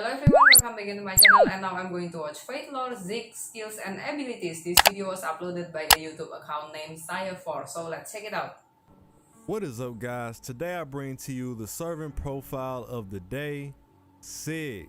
Hello everyone, welcome back into my channel, and now I'm going to watch Fate Lore, Sieg, Skills and Abilities. This video was uploaded by a YouTube account named Saya4, so let's check it out. What is up, guys? Today I bring to you the servant profile of the day, Sieg.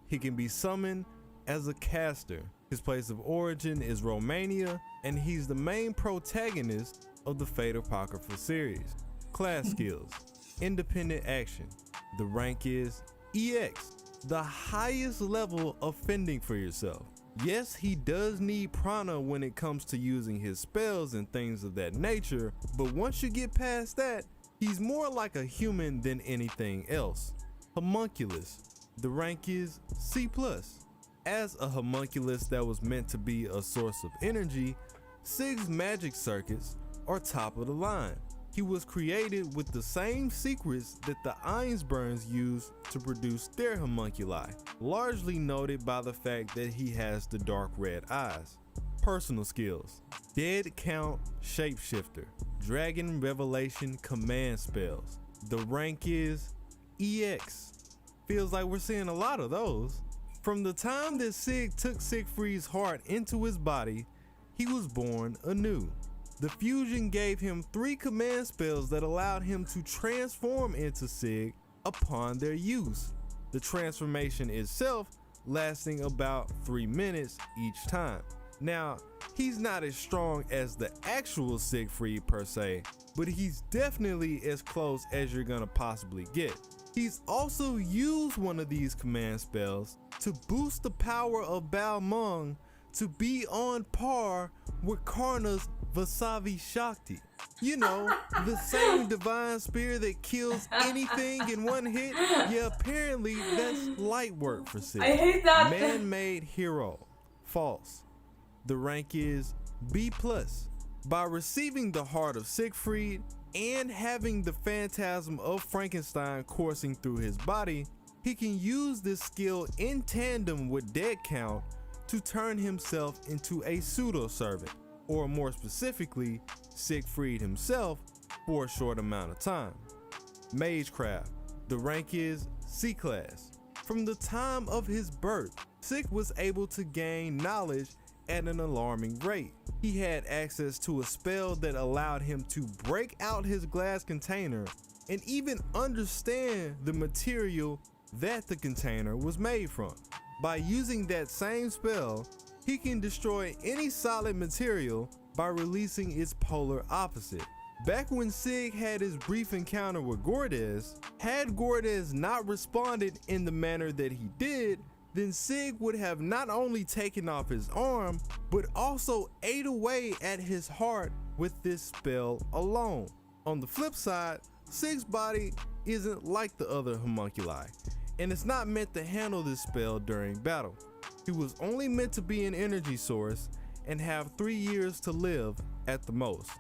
He can be summoned as a caster. His place of origin is Romania, and he's the main protagonist of the Fate Apocrypha series. Class skills, independent action. The rank is EX, the highest level of fending for yourself. Yes, he does need prana when it comes to using his spells and things of that nature, but once you get past that, he's more like a human than anything else. Homunculus, the rank is C+. As a homunculus that was meant to be a source of energy, Sieg's magic circuits are top of the line. He was created with the same secrets that the Einsburns used to produce their homunculi, largely noted by the fact that he has the dark red eyes. Personal skills, Dead Count Shapeshifter, Dragon Revelation command spells. The rank is EX. Feels like we're seeing a lot of those. From the time that Sieg took Siegfried's heart into his body, he was born anew. The fusion gave him 3 command spells that allowed him to transform into Sieg upon their use. The transformation itself lasting about 3 minutes each time. Now, he's not as strong as the actual Siegfried per se, but he's definitely as close as you're gonna possibly get. He's also used one of these command spells to boost the power of Balmung to be on par with Karna's Vasavi Shakti. You know, the same divine spear that kills anything in one hit. Yeah, apparently that's light work for Sieg. I hate that. Man-made hero. False. The rank is B+. By receiving the heart of Siegfried and having the phantasm of Frankenstein coursing through his body, he can use this skill in tandem with Dead Count to turn himself into a pseudo-servant, or more specifically, Siegfried himself, for a short amount of time. Magecraft. The rank is C class. From the time of his birth, Sieg was able to gain knowledge at an alarming rate. He had access to a spell that allowed him to break out his glass container and even understand the material that the container was made from. By using that same spell, he can destroy any solid material by releasing its polar opposite. Back when Sieg had his brief encounter with Gordes, had Gordes not responded in the manner that he did, then Sieg would have not only taken off his arm, but also ate away at his heart with this spell alone. On the flip side, Sieg's body isn't like the other homunculi, and it's not meant to handle this spell during battle. He was only meant to be an energy source and have 3 years to live at the most.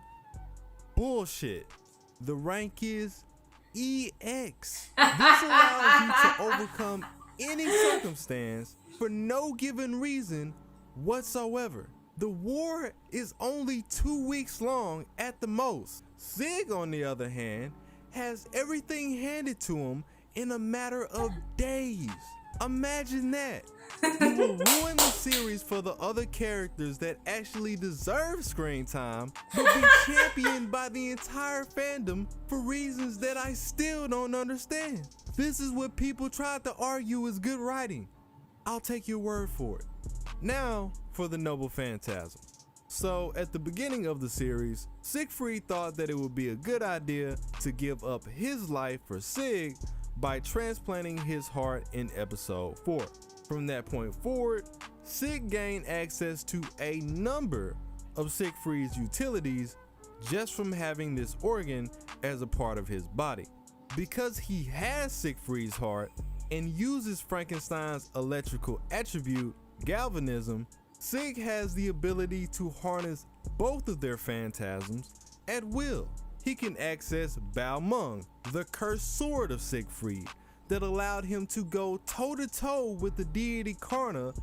Bullshit. The rank is EX. This allows you to overcome any circumstance for no given reason whatsoever. The war is only 2 weeks long at the most. Sieg, on the other hand, has everything handed to him in a matter of days. Imagine that. You will ruin the series for the other characters that actually deserve screen time, but be championed by the entire fandom for reasons that I still don't understand. This is what people tried to argue is good writing. I'll take your word for it. Now for the Noble Phantasm. So at the beginning of the series, Siegfried thought that it would be a good idea to give up his life for Sieg by transplanting his heart in episode 4. From that point forward, Sieg gained access to a number of Siegfried's utilities just from having this organ as a part of his body. Because he has Siegfried's heart and uses Frankenstein's electrical attribute, galvanism, Sieg has the ability to harness both of their phantasms at will. He can access Balmung, the cursed sword of Siegfried, that allowed him to go toe-to-toe with the deity Karna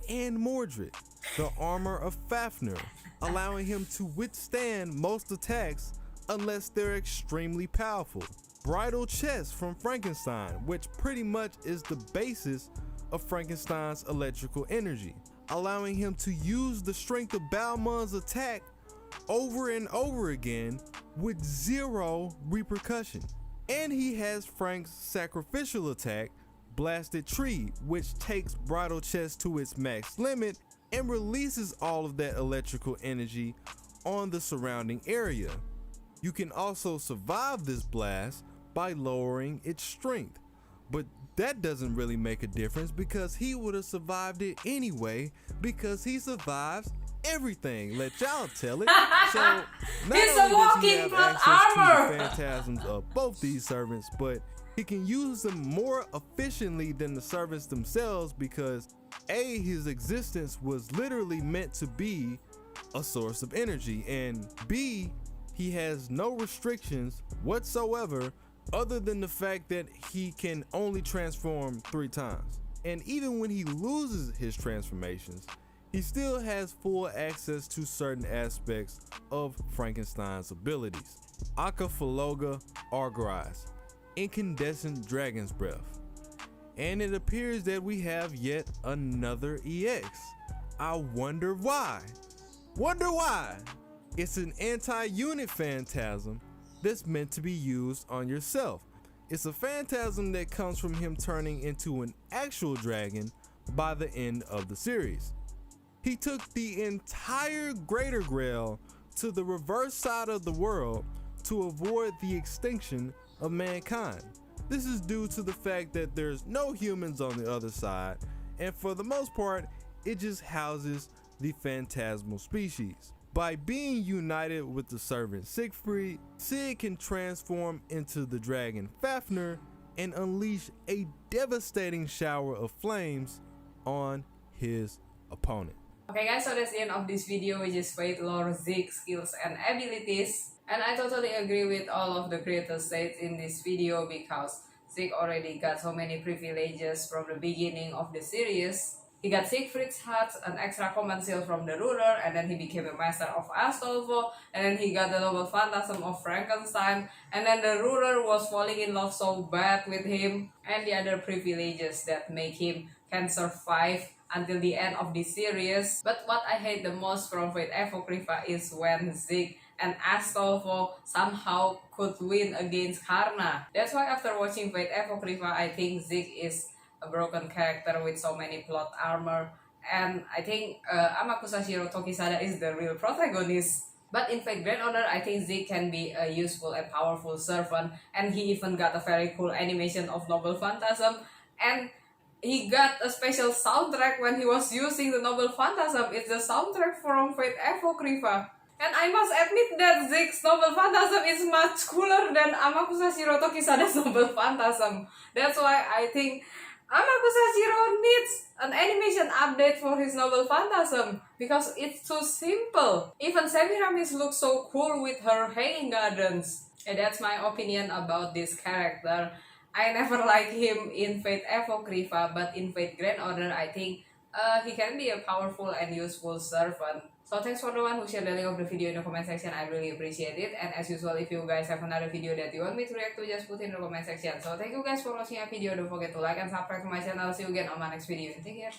and Mordred, the armor of Fafnir, allowing him to withstand most attacks unless they're extremely powerful. Bridal chest from Frankenstein, which pretty much is the basis of Frankenstein's electrical energy, allowing him to use the strength of Balmon's attack over and over again with zero repercussion. And he has Frank's sacrificial attack, Blasted Tree, which takes Bridal Chest to its max limit and releases all of that electrical energy on the surrounding area. You can also survive this blast by lowering its strength, but that doesn't really make a difference because he would have survived it anyway because he survives everything. Let y'all tell it. So not He's a only does he walking have plot access to armor. the phantasms of both these servants, but he can use them more efficiently than the servants themselves because A, his existence was literally meant to be a source of energy, and B, he has no restrictions whatsoever other than the fact that he can only transform 3 times. And even when he loses his transformations, he still has full access to certain aspects of Frankenstein's abilities. Acaphiloga argyris, incandescent dragon's breath. And it appears that we have yet another EX. I wonder why. Wonder why? It's an anti-unit phantasm that's meant to be used on yourself. It's a phantasm that comes from him turning into an actual dragon by the end of the series. He took the entire Greater Grail to the reverse side of the world to avoid the extinction of mankind. This is due to the fact that there's no humans on the other side, and for the most part, it just houses the phantasmal species. By being united with the servant Siegfried, Sieg can transform into the dragon Fafnir and unleash a devastating shower of flames on his opponent. Okay guys, so that's the end of this video, which is Fate Lore, Sieg skills and abilities. And I totally agree with all of the creators said in this video because Sieg already got so many privileges from the beginning of the series. He got Siegfried's Heart, an extra command seal from the ruler, and then he became a master of Astolfo, and then he got the noble phantasm of Frankenstein, and then the ruler was falling in love so bad with him, and the other privileges that make him can survive until the end of this series. But what I hate the most from Fate Apocrypha is when Sieg and Astolfo somehow could win against Karna. That's why after watching Fate Apocrypha, I think Sieg is a broken character with so many plot armor, and I think Amakusa Shiro Tokisada is the real protagonist. But in Fate Grand Order, I think Sieg can be a useful and powerful servant, and he even got a very cool animation of Noble Phantasm, and he got a special soundtrack when he was using the Noble Phantasm. It's the soundtrack from Fate Apocrypha. And I must admit that Sieg's Noble Phantasm is much cooler than Amakusa Shiro Tokisada's Noble Phantasm. That's why I think Amakusa Shiro needs an animation update for his Noble Phantasm because it's too simple. Even Semiramis looks so cool with her hanging gardens. And that's my opinion about this character. I never liked him in Fate Apocrypha, but in Fate Grand Order, I think he can be a powerful and useful servant. So thanks for the one who shared the link of the video in the comment section. I really appreciate it. And as usual, if you guys have another video that you want me to react to, just put in the comment section. So thank you guys for watching our video. Don't forget to like and subscribe to my channel. See you again on my next video. Take care.